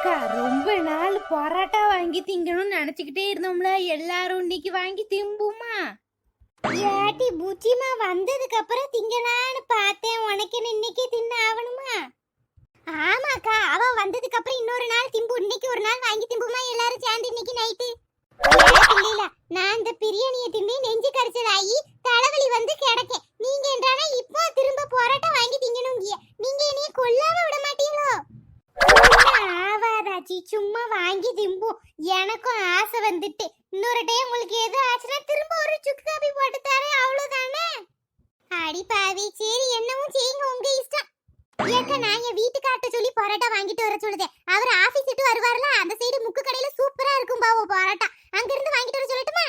அக்கா ரொம்ப நாள் பரோட்டா வாங்கி திங்கணும்னு நினைச்சுக்கிட்டே இருந்தோம்ல, எல்லாரும் இன்னைக்கு வாங்கி திம்புமா? ஏட்டி புச்சிமா வந்ததுக்கு அப்புறம் திங்கலான்னு பார்த்தேன். உனக்கு இன்னைக்கு தின்ன ஆகணுமா? ஆமாக்கா, அவ வந்ததுக்கு அப்புறம் இன்னொரு நாள் திம்பு, இன்னைக்கு ஒரு நாள் வாங்கி திம்புமா எல்லாரும் சேர்ந்து இன்னைக்கு நைட்டு. இல்ல, நான் இந்த பிரியாணியை தின்னு நெஞ்சு கரிச்சலாகி தலைவலி வந்து கிடக்கேன். நீங்க என்றானா இப்போ திரும்ப பரோட்டா வாங்கி திங்கணுங்கிய. நீங்க என்னைய கொல்லாம விட மாட்டீங்களோ? ஆவாதாச்சி, சும்மா வாங்கி திம்பும். எனக்கும் ஆசை வந்துட்டு இன்னொரு டைம் உங்களுக்கு எது ஆச்சுன்னா திரும்ப ஒரு சுக்கு காபி போட்டு தரேன், அவ்வளவுதானே? அடி பாவி, சரி என்னவும் செய்யுங்க, உங்க இஷ்டம். ஏக்க நான் என் வீட்டுக்கார்ட்ட சொல்லி பரோட்டா வாங்கிட்டு வர சொல்லுதேன். அவர் ஆபீஸ் விட்டு வருவார்ல, அந்த சைடு முக்கு கடையில சூப்பரா இருக்கும் பாவோ பரோட்டா. அங்க இருந்து வாங்கிட்டு வர சொல்லட்டுமா?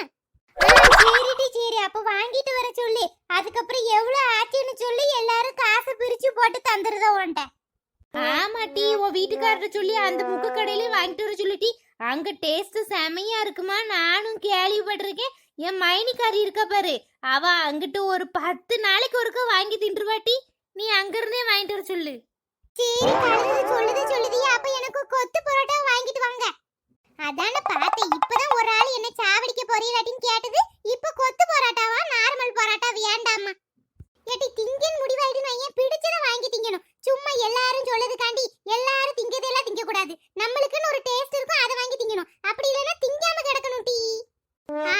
சரிடி சரி, அப்ப வாங்கிட்டு வர சொல்லி அதுக்கப்புறம் எவ்வளவு ஆச்சுன்னு சொல்லி எல்லாரும் காசை பிரிச்சு போட்டு தந்துருதோ உன்ட்ட. ஆமாட்டி, உன் வீட்டுக்காரர்கிட்ட சொல்லி அந்த முக்கு கடையில வாங்கிட்டு வர சொல்லிட்டி. அங்க டேஸ்ட் செமையா இருக்குமா? நானும் கேள்விப்பட்டிருக்கேன். என் மைனிக்காரி இருக்க பாரு, அவ அங்கிட்டு ஒரு 10 நாளைக்கு ஒருக்க வாங்கி தின்றுவாட்டி. நீ அங்க இருந்தே வாங்கிட்டு வர சொல்லு. சரி கழுது சொல்லுது, அப்ப எனக்கு கொத்து பரோட்டா வாங்கிட்டு வாங்க. அதான பார்த்தேன், இப்பதான் ஒரு ஆள் என்ன சாவடிக்க போறீங்களாட்டின்னு கேட்டது. இப்ப கொத்து பரோட்டாவா நார்மல் பரோட்டா வேண்டாமா? ஏட்டி திங்கன் முடிவாயிடுனா ஏன் பிடிச்சத வாங்கி திங்கணும். சும்மா எல்லாரும் சொல்லதுக்காண்டி எல்லாரும் திங்கதெல்லாம் திங்க கூடாது. நம்மளுக்குன்னு ஒரு டேஸ்ட் இருக்கும், அதை வாங்கி திங்கணும். அப்படி இல்லைன்னா திங்காம கிடக்கணும் டீ.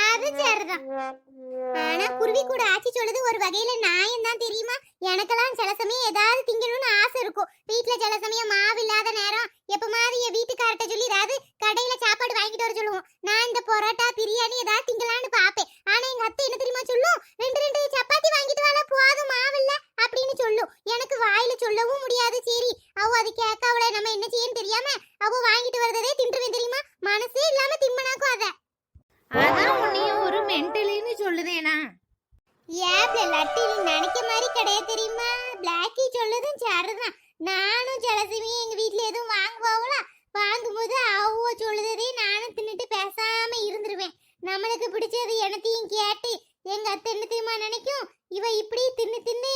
அது சரிதான். ஆனா குருவி கூட ஆச்சி சொல்லுது ஒரு வகையில நியாயம் தான் தெரியுமா? எனக்கெல்லாம் சில சமயம் ஏதாவது திங்கணும்னு ஆசை இருக்கும். வீட்டுல சில சமயம் மாவு இல்லாத நேரம் எப்பமாவது என் வீட்டுக்கார்ட்ட சொல்லி ஏதாவது கடையில சாப்பாடு வாங்கிட்டு வர சொல்லுவோம். நான் இந்த பரோட்டா பிரியாணி ஏதாவது திங்கலான்னு பாப்பேன். ஆனா எங்க அத்தை என்ன தெரியுமா சொல்லும்? 2 சப்பாத்தி வாங்கிட்டு வாழ, போதும் மாவு இல்ல அப்படின்னு சொல்லும். எனக்கு வாயில சொல்லவும் முடியாது. சரி அவ அது கேட்காவல, நம்ம என்ன செய்யன்னு தெரியாம அவ வாங்கிட்டு வரதே தின்றுவேன் தெரியுமா? மனசே இல்லாம திம்மனாக்கும் அத. அதான் உன்னையும் ஒரு மென்டலின்னு சொல்லுதேனா? ஏப்ல லட்டி நீ நினைக்க மாதிரி கிடையாது தெரியுமா? பிளாக்கி சொல்லுதும் சரிதான். நானும் சில சமயம் எங்க வீட்ல எதுவும் வாங்குவோம்ல, வாங்கும்போது அவ்வளோ சொல்லுதே நானும் தின்னுட்டு பேசாம இருந்துருவேன். நம்மளுக்கு பிடிச்சது எனத்தையும் கேட்டு எங்க அத்தை என்ன தெரியுமா நினைக்கும்? இவ இப்படி தின்னு தின்னு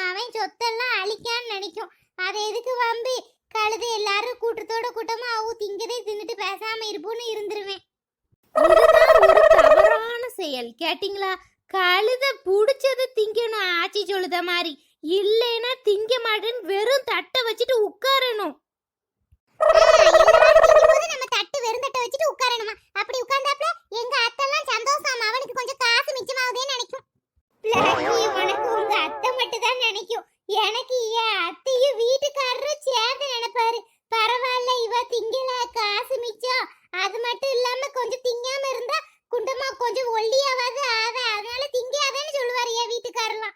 அவன் சொத்தெல்லாம் அழிக்கான்னு நினைக்கும். அதை எதுக்கு வம்பு? கழுது எல்லாரும் கூட்டத்தோட கூட்டமா அவ திங்கதே தின்னுட்டு பேசாம இருப்போன்னு இருந்துருவேன். இதுதான் ஒரு தவறான செயல், கேட்டிங்களா? கழுத புடிச்சத திங்கணும் ஆச்சி சொல்லுத மாதிரி. இல்லைன்னா திங்க மாட்டேன்னு வெறும் தட்டை வச்சுட்டு உட்காரணும். நம்ம தட்டு வெறும் தட்டை வச்சுட்டு உட்காரணுமா? அப்படி உட்கார்ந்தாப்ல எங்க அத்தெல்லாம் சந்தோஷம், அவனுக்கு கொஞ்சம் காசு மிச்சமாகுதேன்னு நினைக்கும். உனக்கு உங்க அத்தை மட்டும் தான் நினைக்கும். எனக்கு என் அத்தையும் வீட்டுக்காரரும் சேர்ந்து நினைப்பாரு. பரவாயில்ல, இவ திங்கல, காசு மிச்சம். அது மட்டும் இல்லாம கொஞ்சம் திங்காம இருந்தா குண்டமா கொஞ்சம் ஒல்லியாவது அதனால திங்காதேன்னு சொல்லுவாரு என் வீட்டுக்காரலாம்.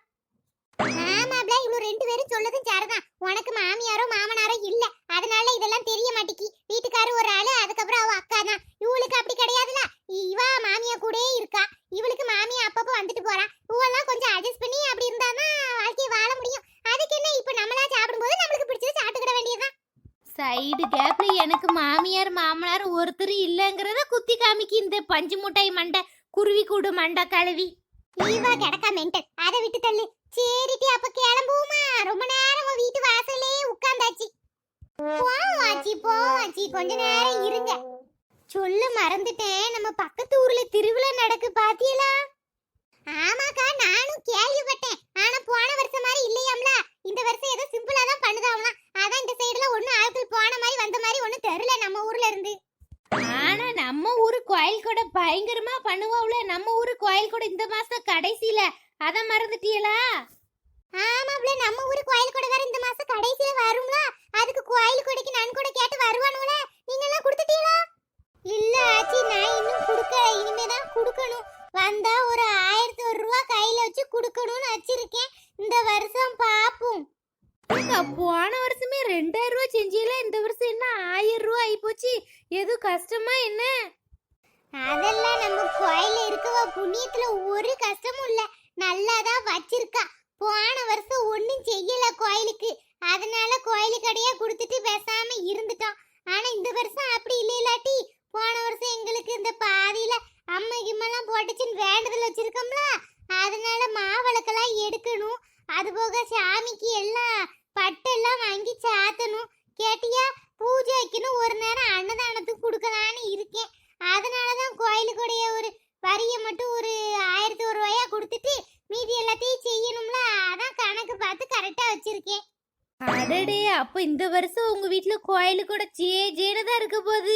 ஆமாப்ல, இவ்வளவு 2 பேரும் சொல்லதும் சரிதான். உனக்கு மாமியாரோ மாமனாரோ இல்ல, அதனால இதெல்லாம் தெரிய மாட்டேக்கி. வீட்டுக்காரு ஒரு ஆளு, அதுக்கப்புறம் அவ அக்கா தான். இவளுக்கு அப்படி கிடையாதுல, இவ மாமியா கூடயே இருக்கா. இவளுக்கு மாமியா அப்பப்போ வந்துட்டு போறான். இவெல்லாம் கொஞ்சம் அட்ஜஸ்ட் பண்ணி அப்படி இருந்தாதான் வாழ்க்கையை வாழ முடியும். அதுக்கு என்ன, இப்ப நம்மளா சாப்பிடும்போது நம்மளுக்கு பிடிச்சது சாப்பிட்டுக்கிட வேண்டியதுதான். சைடு கேப்ல எனக்கு மாமியார் மாமனார் ஒருத்தர் இல்லங்கிறத குத்தி காமிக்கு இந்த பஞ்சு முட்டாய் மண்டை, குருவி கூடு மண்டை கழுவி. இவ கிடக்கா மென்டல், அதை விட்டு தள்ளு. சரிட்டி, அப்ப கிளம்புவோமா? ரொம்ப நேரம் வீட்டு வாசல்லே உட்கார்ந்தாச்சு. போவாச்சி கொஞ்ச நேரம் இருங்க. சொல்ல மறந்துட்டேன், நம்ம பக்கத்து ஊர்ல திருவிழா நடக்கு பாத்தியலா? ஆமாக்கா, நானும் கேள்விப்பட்டேன். ஆனா போன வருஷம் மாதிரி இல்லையாம்ல. இந்த வருஷம் ஏதோ சிம்பிளா தான் பண்ணுதாவலாம். அதான் இந்த சைடுல ஒன்னும் ஆட்கள் போன மாதிரி வந்த மாதிரி ஒன்னும் தெரியல நம்ம ஊர்ல இருந்து. ஆனா நம்ம ஊரு கோயில் கூட பயங்கரமா பண்ணுவோம்ல. நம்ம ஊரு கோயில் கூட இந்த மாசம் கடைசியில, அத மறந்துட்டீங்களா? ஆமாப்ல, நம்ம ஊரு கோயில் கூட வேற இந்த மாசம் கடைசியில வரும்ல. அதுக்கு கோயில் கொடைக்கு நான் கூட கேட்டு வருவானுல. நீங்க எல்லாம் கொடுத்துட்டீங்களா? இல்ல ஆச்சி, நான் இன்னும் கொடுக்க, இனிமே தான் கொடுக்கணும். வந்தா ஒரு 1001 ரூபாய் கையில வச்சு கொடுக்கணும்னு வச்சிருக்கேன். இந்த வருஷம் பாப்போம். போன வருஷமே 2000 ரூபாய் செஞ்சீங்களா? இந்த வருஷம் என்ன 1000 ரூபாய் ஆயி போச்சு. எது கஷ்டமா என்ன? அதெல்லாம் நம்ம கோயில்ல இருக்கவ புண்ணியத்துல ஒரு கஷ்டமும் இல்ல, நல்லாதான் வச்சிருக்கா. போன வருஷம் ஒன்னும் செய்யல கோயிலுக்கு, அதனால கோயிலு கடையா கொடுத்துட்டு பேசாம இருந்துட்டோம். ஆனா இந்த வருஷம் அப்படி இல்லைலாட்டி, போன வருஷம் எங்களுக்கு இந்த பாதியில அம்மா கிம்மெல்லாம் போட்டுச்சுன்னு வேண்டுதல் வச்சிருக்கோம்ல, அதனால மாவிளக்கெல்லாம் எடுக்கணும். அது போக சாமிக்கு எல்லாம் பட்டெல்லாம் வாங்கி சாத்தணும். கேட்டியா? பூஜை வைக்கணும். ஒரு நேரம் அப்ப இந்த வருஷம் உங்க வீட்ல கோயில் கூட ஜேன்னு தான் இருக்க போகுது.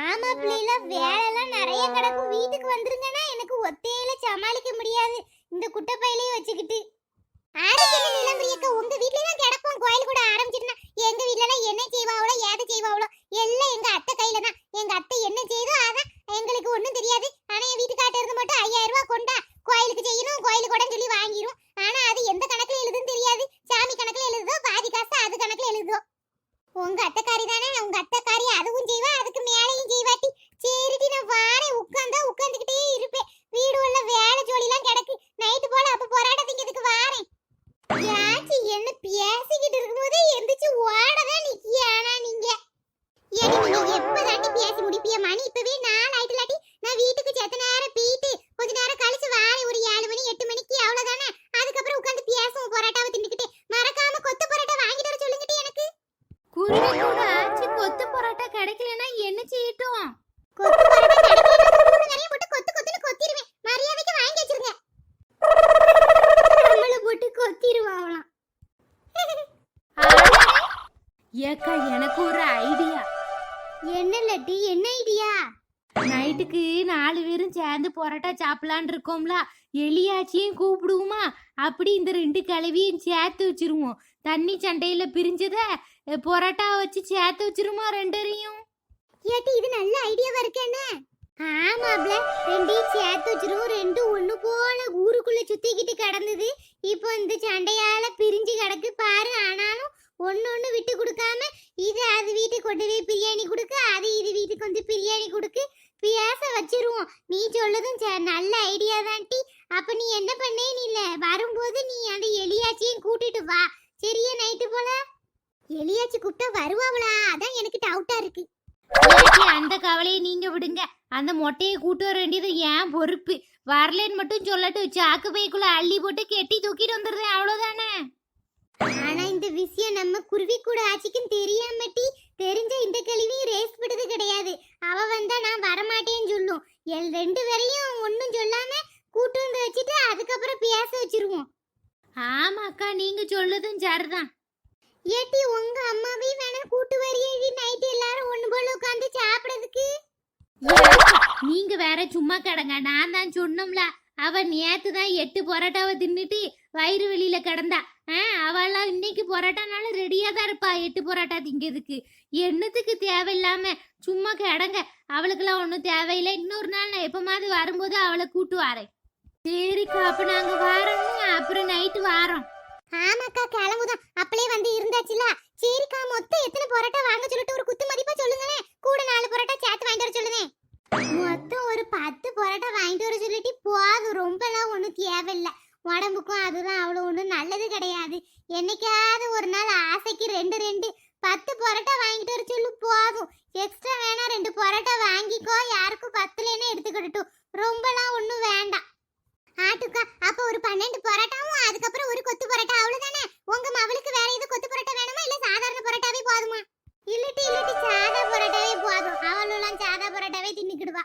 ஆமா பிள்ளைல, வேலைலாம் நிறைய கிடக்கும். வீட்டுக்கு வந்துருங்கன்னா எனக்கு ஒத்தையில சமாளிக்க முடியாது இந்த குட்டை பையிலையும் வச்சுக்கிட்டு. ஆரம்பிக்கல நீலம்பிரியக்கா, உங்க வீட்ல தான் கிடக்கும். கோயில் கூட ஆரம்பிச்சிருந்தா எங்க வீட்ல எல்லாம் என்ன செய்வாவளோ ஏது செய்வாவளோ எல்லாம் எங்க அத்தை கையில தான். எங்க அத்தை என்ன செய்தோ அதான் எங்களுக்கு ஒண்ணும் தெரியாது. ஆனா என் வீட்டுக்காட்ட இருந்து மட்டும் 5000 ரூபாய் கொண்டா கோயிலுக்கு செய்யணும், கோயிலுக்கு கூட சொல்லி வாங்கிரும். ஆனா அது எந்த கணக்குல எழுதுன்னு தெரியாது. சாமி கணக்குல எழுதுதோ, பாதி காசு அது கணக்குல எழுதுதோ. உங்க அத்தைக்காரி தானே, உங்க அத்தைக்காரி அதுவும் செய்வா, அதுக்கு மேலையும் செய்வாட்டி. சரிடி, நான் வாரேன். உட்காந்துக்கிட்டே இருப்பேன். வீடு உள்ள வேலை ஜோலிலாம் கிடக்கு. நைட்டு போல அப்ப போராட்ட திங்கிறதுக்கு வாரேன். யாச்சி என்ன பேசிக்கிட்டு இருக்கும்போதே எந்திரிச்சு ஓடதான் நிக்கிய. ஆனா நீங்க எப்பதாண்டி பேசி முடிப்பிய? மணி இப்பவே 4 ஆயிட்டுலாட்டி. நான் வீட்டுக்கு செத்த நேரம் போயிட்டு கொஞ்ச நேரம் கழிச்சு வாரேன். ஒரு 7 மணி 8 மணிக்கு அவ்வளவுதானே. அதுக்கப்புறம் உட்காந்து பேசுவோம். பரோட்டாவை தின்னுக்கிட்டு. மறக்காம கொத்து பரோட்டா வாங்கிட்டு வர சொல்லுங்கட்டி எனக்கு. குருவி கூட ஆச்சு கொத்து பரோட்டா கிடைக்கலன்னா என்ன செய்யட்டும்? கொத்து பரோட்டா கிடைக்கலன்னா 3 கறியை போட்டு கொத்து கொத்துன்னு கொத்திடுவேன். மரியாதைக்கு வாங்கி வச்சிருங்க. நம்மள போட்டு கொத்திடுவாங்களாம். ஏக்கா, எனக்கு ஒரு ஐடியா. என்ன லட்டி, என்ன ஐடியா? நைட்டுக்கு 4 பேரும் சேர்ந்து பரோட்டா சாப்பிடலான் இருக்கோம்ல, எலியாச்சியும் கூப்பிடுவோமா? அப்படி இந்த 2 கிளவியும் சேர்த்து வச்சிருவோம். தண்ணி சண்டையில பிரிஞ்சத பரோட்டா வச்சு சேர்த்து வச்சிருமா 2 ஏட்டி, இது நல்ல ஐடியாவா இருக்கேன்னு. ஆமாப்ல, 2 சேர்த்து வச்சிருவோம். 2 ஒண்ணு போல ஊருக்குள்ள சுத்திக்கிட்டு கிடந்தது. இப்போ இந்த சண்டையால பிரிஞ்சு கிடக்கு பாரு. ஆனாலும் ஒண்ணு விட்டு கொடுக்காம இது அது வீட்டுக்கு கொண்டு போய் பிரியாணி கொடுக்கு, அது இது வீட்டுக்கு வந்து பிரியாணி கொடுக்கு, பேச வச்சிருவோம். நீ சொல்லதும் நல்ல ஐடியா தான் டி. அப்ப நீ என்ன பண்ணே, நீ இல்ல வரும்போது நீ அந்த எலியாச்சியும் கூட்டிட்டு வா. சரியா? நைட்டு போல எலியாச்சி கூப்பிட்டா வருவாங்களா? அதான் எனக்கு டவுட்டா இருக்கு. அந்த கவலையை நீங்க விடுங்க. அந்த மொட்டையை கூட்டு வர வேண்டியது ஏன் பொறுப்பு. வரலன்னு மட்டும் சொல்லட்டும். சாக்கு பைக்குள்ள அள்ளி போட்டு கெட்டி தூக்கிட்டு வந்துடுறேன், அவ்வளவுதானே. ஆனா இந்த விஷயம் நம்ம குருவி கூட ஆச்சிக்கும் தெரியாமட்டி. தெரிஞ்ச இந்த கேள்வியும் ரேஸ் விடுறது கிடையாது. அவ வந்தா நான் வரமாட்டேன்னு சொல்லும். 2 பேரையும் ஒன்னும் சொல்லாம கூட்டு வந்து வச்சுட்டு அதுக்கப்புறம் பேச வச்சிருவோம். ஆமாக்கா, நீங்க சொல்லதும் சரிதான். ஏட்டி, உங்க அம்மாவையும் வேணா கூட்டு வரையே. நைட்டு எல்லாரும் ஒண்ணு போல உட்காந்து சாப்பிடறதுக்கு. நீங்க வேற சும்மா கிடங்க. நான் தான் சொன்னோம்ல, அவ நேத்து தான் 8 பரோட்டாவை தின்னுட்டு வயிறு வெளியில கிடந்தா. அவெல்லாம் இன்னைக்கு பரோட்டானால ரெடியா தான் இருப்பா 8 பரோட்டா திங்கிறதுக்கு. என்னத்துக்கு தேவையில்லாம சும்மா கிடங்க. அவளுக்கெல்லாம் ஒன்றும் தேவையில்லை. இன்னொரு நாள் நான் எப்பமாவது வரும்போது அவளை கூட்டு வரேன். சரிக்கா, அப்ப நாங்க வரோம். அப்புறம் நைட்டு வாரோம். ஆமாக்கா, கிளம்புதான். அப்பளே வந்து இருந்தாச்சுல. சரிக்கா, மொத்தம் எத்தனை பரோட்டா வாங்க சொல்லிட்டு ஒரு குத்து மதிப்பா சொல்லுங்களேன். கூட 4 பரோட்டா சேர்த்து வாங்கிட்டு வர சொல்லுங்க. மொத்தம் ஒரு 10 பரோட்டா வாங்கிட்டு வர சொல்லிட்டு போதும். ரொம்பலாம் ஒன்றும் தேவையில்லை. உடம்புக்கும் அதுதான் அவ்வளோ ஒன்றும் நல்லது கிடையாது. என்னைக்காவது ஒரு நாள் ஆசைக்கு 2 10 பரோட்டா வாங்கிட்டு வர சொல்லி போதும். எக்ஸ்ட்ரா வேணா 2 பரோட்டா வாங்கிக்கோ. யாருக்கும் 10லேன்னு எடுத்துக்கிட்டோம். ரொம்பலாம் ஒன்றும் வேண்டாம். ஆட்டுக்கா, அப்ப ஒரு 12 பரோட்டாவும் அதுக்கப்புறம் ஒரு கொத்து பரோட்டா, அவ்வளவுதானே. உங்க மவளுக்கு வேற எது கொத்து பரோட்டா வேணுமா, இல்ல சாதாரண பரோட்டாவே போதுமா? இல்லட்டி சாதா பரோட்டாவே போதும். அவளெல்லாம் சாதா பரோட்டாவே தின்னுக்கிடுவா.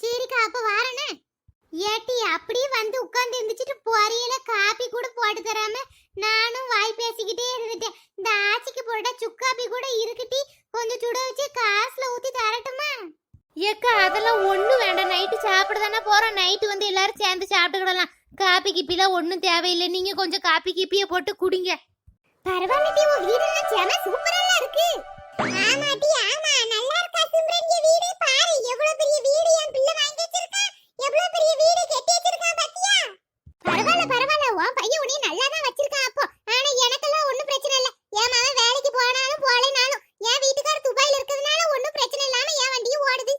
சரிக்கா, அப்ப வாரனே. ஏட்டி, அப்படியே வந்து உட்கார்ந்து இருந்துச்சிட்டு பொரியல காபி கூட போட்டு தராம நானும் வாய் பேசிக்கிட்டே இருந்துட்டேன். இந்த ஆச்சிக்கு போட்டா சுக்காபி கூட இருக்குட்டி. கொஞ்சம் சுட வச்சு காசுல ஊத்தி தரட்டுமா? ஏக்கா, அதெல்லாம் ஒண்ணும் வேண்டாம். நைட்டு சாப்பிட தானே போறோம். நைட்டு வந்து எல்லாரும் சேர்ந்து சாப்பிட்டுக்கிடலாம். காப்பி கிப்பிலாம் ஒன்றும் தேவையில்லை. நீங்க கொஞ்சம் காப்பி கிப்பியை போட்டு குடிங்க. பரவாயில்லை, உன் வீடெல்லாம் செம சூப்பரா இருக்கு. ஆமாட்டி, ஆமா, நல்லா இருக்கா சிம்ரன்? என் வீடே பாரு, எவ்வளவு பெரிய வீடு என் பிள்ளை வாங்கி வச்சிருக்கா. எவ்வளவு பெரிய வீடு கட்டி வச்சிருக்கான் பாத்தியா? பரவாயில்லை, உன் பையன் உன்னை நல்லா தான் வச்சிருக்கான். அப்போ ஆனா எனக்கெல்லாம் ஒண்ணும் பிரச்சனை இல்ல. என் மகன் வேலைக்கு போனாலும் போலைனாலும் என் வீட்டுக்காரர் துபாயில இருக்கிறதுனால ஒண்ணும் பிரச்சனை இல்லாம என் வண்டியும் ஓடுது.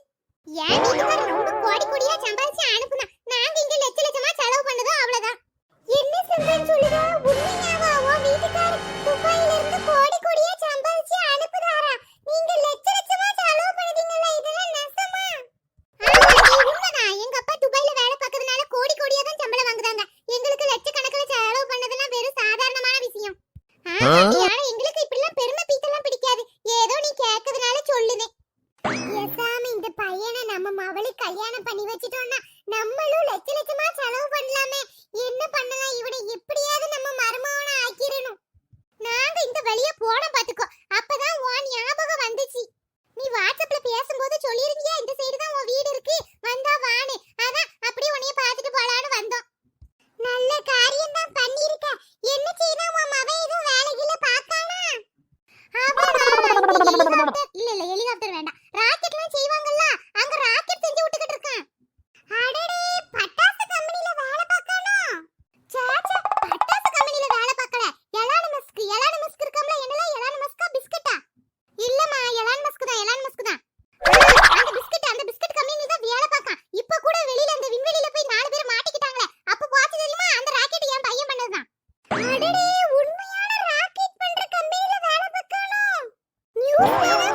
என் வீட்டுக்காரர் ரொம்ப கோடியா சம்பாதிச்சு அனுப்புனா. நாங்க இங்க லட்சமா செலவு பண்ணதும் அவ்வளவுதான். என்ன சிம்ரன் சொல்லுதா? உண்மையாவா உன் வீட்டுக்காரர் துபாயில இருந்து கோடியா சம்பாதிச்சு அனுப்பு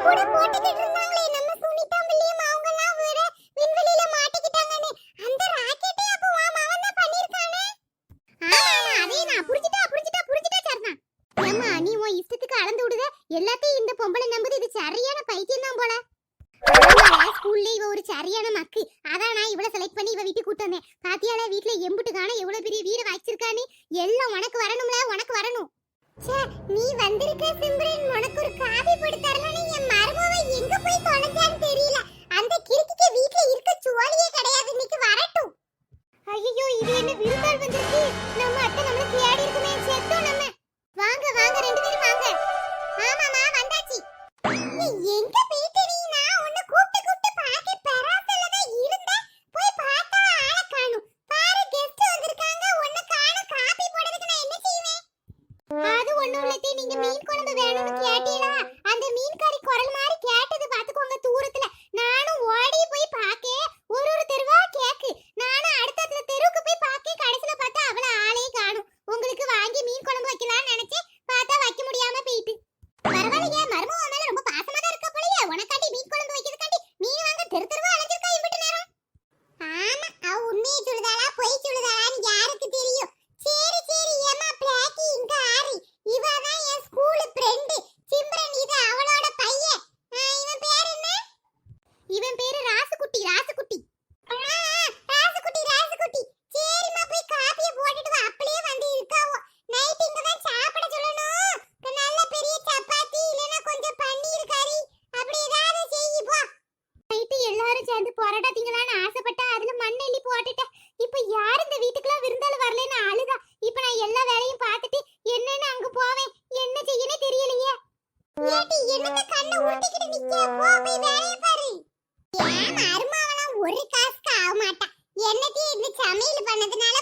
கூட போட்டுக்கிட்டு இருந்தாங்களே நம்ம சுனிதா மில்லியம் அவங்கலாம் வேற விண்வெளியில மாட்டிக்கிட்டாங்கன்னு அந்த ராக்கெட்டே அப்ப அவன் தான் பண்ணிருக்கானே. ஆமா அதே நான் புரிஞ்சிட்டா சரணா. ஏம்மா நீ உன் இஷ்டத்துக்கு அளந்து விடுத எல்லாத்தையும் இந்த பொம்பளை நம்புது. இது சரியான பைத்தியம் தான் போல. ஸ்கூல்ல இவ ஒரு சரியான மக்கு. அதான் நான் இவளை செலக்ட் பண்ணி இவ வீட்டுக்கு கூட்டு வந்தேன். பாத்தியால வீட்ல எம்புட்டு காண எவ்வளவு பெரிய வீடு வச்சிருக்கானே. எல்லாம் உனக்கு வரணும்ல, உனக்கு வரணும். ச்சே நீ வந்திருக்க சிம்ரன், உனக்கு ஒரு காபி போட்டு தரலன்னு என் மருமவ எங்க போய் தொலைஞ்சான்னு தெரியல. அந்த கிறுக்கிக்கு வீட்ல இருக்க சுவாலியே கிடையாது. இன்னைக்கு வரட்டும். ஐயோ இது என்ன விருந்தாள் வந்திருக்கு. நம்ம அத்தை நம்மள தேடி இருக்குமே. செத்தோம் நம்ம. வாங்க வாங்க ரெண்டு பேரும் வாங்க. ஆமாமா வந்தாச்சு. நீ எங்க போயிட்ட நீ? நான் உன்னை கூப்பிட்டு பாக்க பெராசல தான் இருந்த. போய் பார்த்தா ஆள காணோம். பாரு கெஸ்ட் வந்திருக்காங்க. உன்னை காண காபி போடுறதுக்கு நான் என்ன செய்வேன்? அது ஒண்ணும் இல்ல தே. நீங்க மீன் குழம்பு வேணும்னு கேட்டீங்களா? அந்த மீன்காரி குரல் மாதிரி கேட்டது பாத்துக்கோங்க தூரத்துல. நானும் ஓடி போய் பாக்க ஒரு தெருவா கேக்கு. நானும் அடுத்த தெருவுக்கு போய் பாக்க கடைசில பார்த்தா அவள ஆளே காணோம். உங்களுக்கு வாங்கி மீன் குழம்பு வைக்கலாம்னு நினைச்சேன். பார்த்தா வைக்க முடியாம போயிட்டு. பரவாயில்லையே மருமவ மேல ரொம்ப பாசமா தான் இருக்க போலயே. உனக்காண்டி மீன் குழம்பு வைக்கிறதுக்காண்டி மீன் வாங்க தெருவா அலைஞ்சிருக்கா இம்புட்டு நேரம். ஆமா அவ உண்மையை சொல்லுதாளா பொய் சொல்லுதாளான்னு யாருக்கு தெரியும். சரி ஏமா பிளாக்கி இங்க ஆரி. இவ தான் என் ஸ்கூல் ஃப்ரெண்ட் சிம்ரன். இது அவளோட பையன். இவன் பேர் என்ன? இவன் பேரு ராசுகுட்டி. ராசுகுட்டி. சரிம்மா போய் காபியை போட்டுட்டு வா. அப்படியே வந்து இருக்காவோ. நைட் இங்க தான் சாப்பிட சொல்லணும். நல்ல பெரிய சப்பாத்தி இல்லனா கொஞ்சம் பன்னீர் கறி அப்படி ஏதாவது செய் போ. நைட் எல்லாரும் சேர்ந்து பரோட்டா திங்கலாம்னு ஆசைப்பட்டா அதுல மண்ணெல்லி போட்டுட்டேன். இப்போ யார் இந்த வீட்டுக்குள்ள விருந்தால வரலன்னு அழுதா. இப்போ நான் எல்லா வேலையும் பார்த்துட்டு என்னன்னு அங்க போவேன். என்ன செய்யனே தெரியலையே. ஏடி என்னத்த கண்ணை உருட்டிக்கிட்டு நிக்க? போ போய் வேலைய பாரு. ஏன் மருமவளா ஒரு காசுக்கு ஆக மாட்டா. என்னத்தையும் இந்த சமையல் பண்ணதுனால